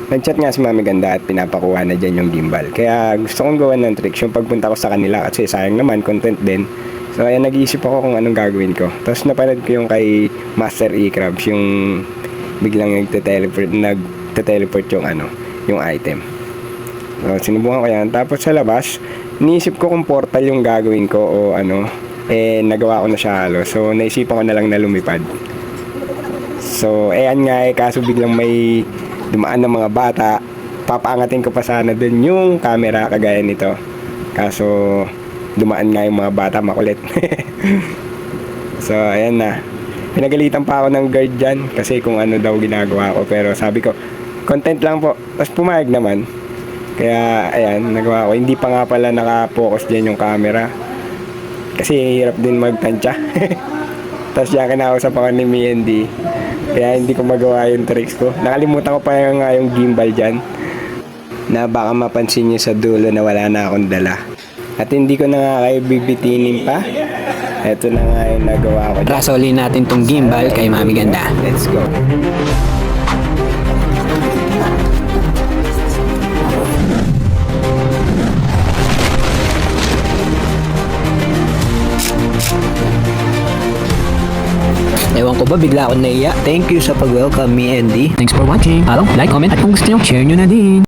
Nag-chat nga si Mami Ganda at pinapakuha na dyan yung gimbal. Kaya gusto kong gawan ng tricks yung pagpunta ko sa kanila kasi sayang naman, content din. So ayan, nag-iisip ako kung anong gagawin ko. Tapos napanood ko yung kay Master E-Crabs, yung biglang nagte-teleport yung item. So sinubukan ko yan. Tapos sa labas, iniisip ko kung portal yung gagawin ko o nagawa ko na siya halos. So naisipan ko na lang na lumipad. So ayan nga kaso biglang may dumaan ng mga bata. Papaangatin ko pa sana dun yung camera kagaya nito. Kaso dumaan nga yung mga bata, makulit. So ayan na. Pinagalitan pa ako ng guard dyan kasi kung ano daw ginagawa ko. Pero sabi ko, content lang po. Tapos pumayag naman. Kaya ayan, nagawa ko. Hindi pa nga pala nakapokus dyan yung camera. Kasi hirap din magtansya. Tapos yan, kinausap ako ni Mendy. Kaya hindi ko magawa yung tricks ko. Nakalimutan ko pa yung gimbal dyan. Na baka mapansin nyo sa dulo na wala na akong dala. At hindi ko na nga kayo bibitinin pa. Ito na nga yung nagawa ko. Rasolin natin tong gimbal kay Mami Ganda. Let's go. Ewan ko ba, bigla akong naiya. Thank you sa pag-welcome me, Andy. Thanks for watching. Follow, like, comment, at kung gusto nyo, share nyo na din.